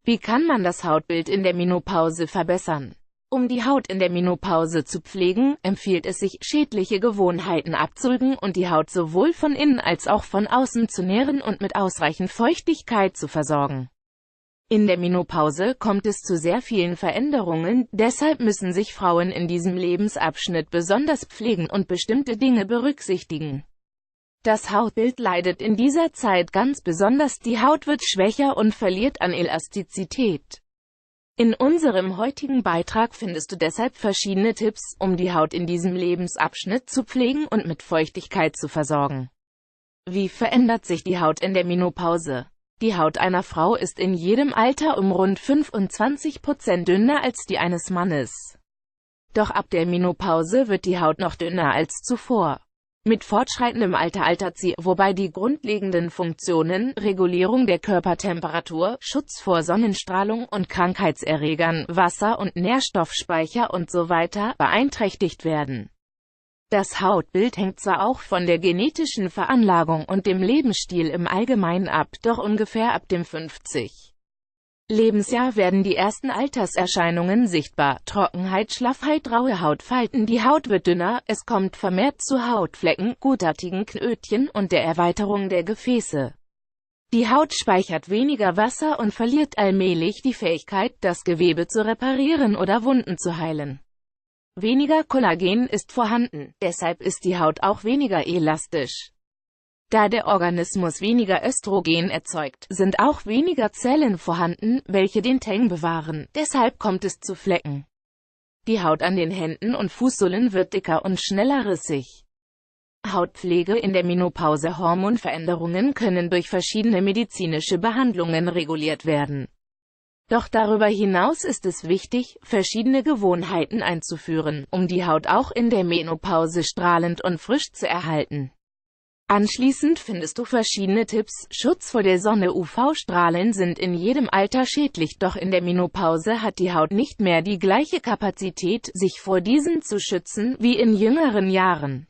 Wie kann man das Hautbild in der Menopause verbessern? Um die Haut in der Menopause zu pflegen, empfiehlt es sich, schädliche Gewohnheiten abzulgen und die Haut sowohl von innen als auch von außen zu nähren und mit ausreichend Feuchtigkeit zu versorgen. In der Menopause kommt es zu sehr vielen Veränderungen, deshalb müssen sich Frauen in diesem Lebensabschnitt besonders pflegen und bestimmte Dinge berücksichtigen. Das Hautbild leidet in dieser Zeit ganz besonders, die Haut wird schwächer und verliert an Elastizität. In unserem heutigen Beitrag findest du deshalb verschiedene Tipps, um die Haut in diesem Lebensabschnitt zu pflegen und mit Feuchtigkeit zu versorgen. Wie verändert sich die Haut in der Menopause? Die Haut einer Frau ist in jedem Alter um rund 25% dünner als die eines Mannes. Doch ab der Menopause wird die Haut noch dünner als zuvor. Mit fortschreitendem Alter altert sie, wobei die grundlegenden Funktionen, Regulierung der Körpertemperatur, Schutz vor Sonnenstrahlung und Krankheitserregern, Wasser- und Nährstoffspeicher usw. beeinträchtigt werden. Das Hautbild hängt zwar auch von der genetischen Veranlagung und dem Lebensstil im Allgemeinen ab, doch ungefähr ab dem 50. Lebensjahr werden die ersten Alterserscheinungen sichtbar: Trockenheit, Schlaffheit, raue Hautfalten, die Haut wird dünner, es kommt vermehrt zu Hautflecken, gutartigen Knötchen und der Erweiterung der Gefäße. Die Haut speichert weniger Wasser und verliert allmählich die Fähigkeit, das Gewebe zu reparieren oder Wunden zu heilen. Weniger Kollagen ist vorhanden, deshalb ist die Haut auch weniger elastisch. Da der Organismus weniger Östrogen erzeugt, sind auch weniger Zellen vorhanden, welche den Tang bewahren, deshalb kommt es zu Flecken. Die Haut an den Händen und Fußsohlen wird dicker und schneller rissig. Hautpflege in der Menopause. Hormonveränderungen können durch verschiedene medizinische Behandlungen reguliert werden. Doch darüber hinaus ist es wichtig, verschiedene Gewohnheiten einzuführen, um die Haut auch in der Menopause strahlend und frisch zu erhalten. Anschließend findest du verschiedene Tipps. Schutz vor der Sonne. UV-Strahlen sind in jedem Alter schädlich, doch in der Menopause hat die Haut nicht mehr die gleiche Kapazität, sich vor diesen zu schützen, wie in jüngeren Jahren.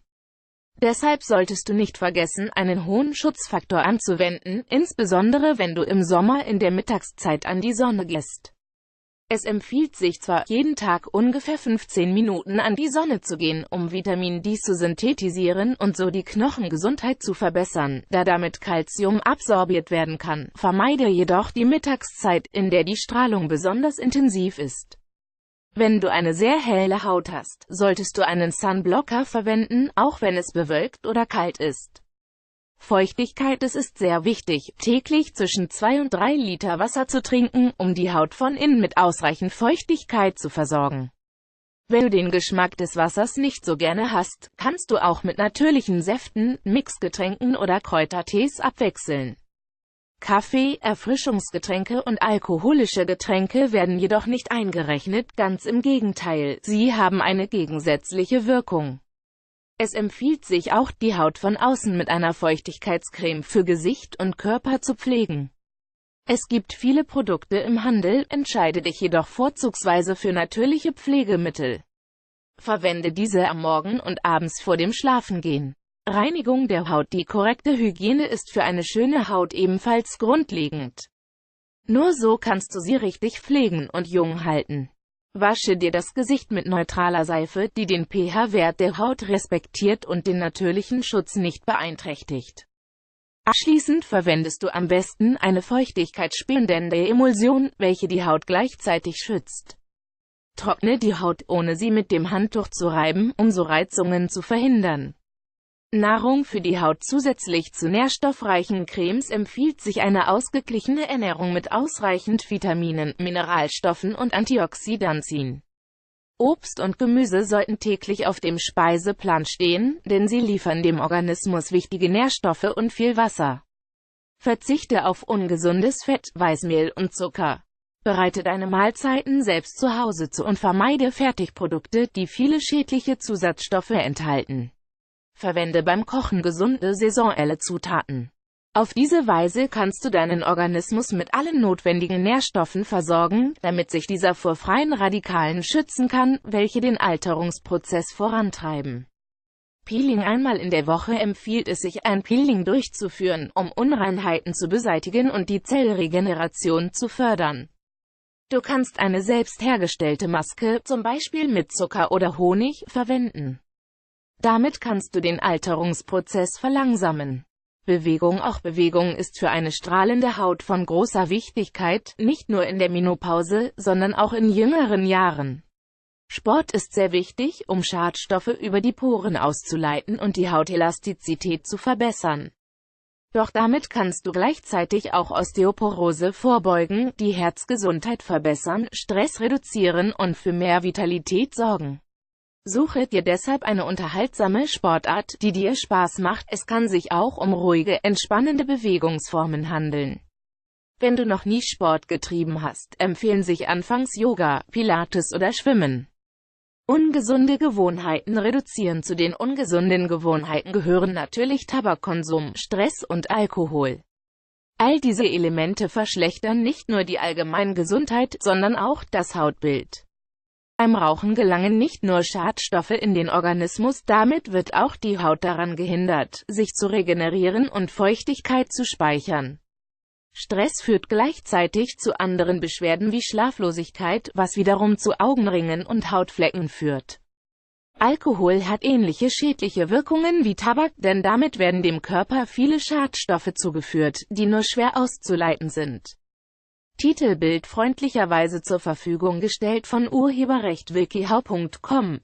Deshalb solltest du nicht vergessen, einen hohen Schutzfaktor anzuwenden, insbesondere wenn du im Sommer in der Mittagszeit an die Sonne gehst. Es empfiehlt sich zwar, jeden Tag ungefähr 15 Minuten an die Sonne zu gehen, um Vitamin D zu synthetisieren und so die Knochengesundheit zu verbessern, da damit Calcium absorbiert werden kann. Vermeide jedoch die Mittagszeit, in der die Strahlung besonders intensiv ist. Wenn du eine sehr helle Haut hast, solltest du einen Sunblocker verwenden, auch wenn es bewölkt oder kalt ist. Feuchtigkeit. Es ist sehr wichtig, täglich zwischen 2 und 3 Liter Wasser zu trinken, um die Haut von innen mit ausreichend Feuchtigkeit zu versorgen. Wenn du den Geschmack des Wassers nicht so gerne hast, kannst du auch mit natürlichen Säften, Mixgetränken oder Kräutertees abwechseln. Kaffee, Erfrischungsgetränke und alkoholische Getränke werden jedoch nicht eingerechnet, ganz im Gegenteil, sie haben eine gegensätzliche Wirkung. Es empfiehlt sich auch, die Haut von außen mit einer Feuchtigkeitscreme für Gesicht und Körper zu pflegen. Es gibt viele Produkte im Handel, entscheide dich jedoch vorzugsweise für natürliche Pflegemittel. Verwende diese am Morgen und abends vor dem Schlafengehen. Reinigung der Haut. Die korrekte Hygiene ist für eine schöne Haut ebenfalls grundlegend. Nur so kannst du sie richtig pflegen und jung halten. Wasche dir das Gesicht mit neutraler Seife, die den pH-Wert der Haut respektiert und den natürlichen Schutz nicht beeinträchtigt. Abschließend verwendest du am besten eine feuchtigkeitsspendende Emulsion, welche die Haut gleichzeitig schützt. Trockne die Haut, ohne sie mit dem Handtuch zu reiben, um so Reizungen zu verhindern. Nahrung für die Haut. Zusätzlich zu nährstoffreichen Cremes empfiehlt sich eine ausgeglichene Ernährung mit ausreichend Vitaminen, Mineralstoffen und Antioxidantien. Obst und Gemüse sollten täglich auf dem Speiseplan stehen, denn sie liefern dem Organismus wichtige Nährstoffe und viel Wasser. Verzichte auf ungesundes Fett, Weißmehl und Zucker. Bereite deine Mahlzeiten selbst zu Hause zu und vermeide Fertigprodukte, die viele schädliche Zusatzstoffe enthalten. Verwende beim Kochen gesunde, saisonelle Zutaten. Auf diese Weise kannst du deinen Organismus mit allen notwendigen Nährstoffen versorgen, damit sich dieser vor freien Radikalen schützen kann, welche den Alterungsprozess vorantreiben. Peeling. Einmal in der Woche empfiehlt es sich, ein Peeling durchzuführen, um Unreinheiten zu beseitigen und die Zellregeneration zu fördern. Du kannst eine selbst hergestellte Maske, zum Beispiel mit Zucker oder Honig, verwenden. Damit kannst du den Alterungsprozess verlangsamen. Bewegung. Auch Bewegung ist für eine strahlende Haut von großer Wichtigkeit, nicht nur in der Menopause, sondern auch in jüngeren Jahren. Sport ist sehr wichtig, um Schadstoffe über die Poren auszuleiten und die Hautelastizität zu verbessern. Doch damit kannst du gleichzeitig auch Osteoporose vorbeugen, die Herzgesundheit verbessern, Stress reduzieren und für mehr Vitalität sorgen. Suche dir deshalb eine unterhaltsame Sportart, die dir Spaß macht. Es kann sich auch um ruhige, entspannende Bewegungsformen handeln. Wenn du noch nie Sport getrieben hast, empfehlen sich anfangs Yoga, Pilates oder Schwimmen. Ungesunde Gewohnheiten reduzieren. Zu den ungesunden Gewohnheiten gehören natürlich Tabakkonsum, Stress und Alkohol. All diese Elemente verschlechtern nicht nur die allgemeine Gesundheit, sondern auch das Hautbild. Beim Rauchen gelangen nicht nur Schadstoffe in den Organismus, damit wird auch die Haut daran gehindert, sich zu regenerieren und Feuchtigkeit zu speichern. Stress führt gleichzeitig zu anderen Beschwerden wie Schlaflosigkeit, was wiederum zu Augenringen und Hautflecken führt. Alkohol hat ähnliche schädliche Wirkungen wie Tabak, denn damit werden dem Körper viele Schadstoffe zugeführt, die nur schwer auszuleiten sind. Titelbild freundlicherweise zur Verfügung gestellt von Urheberrecht-wiki.com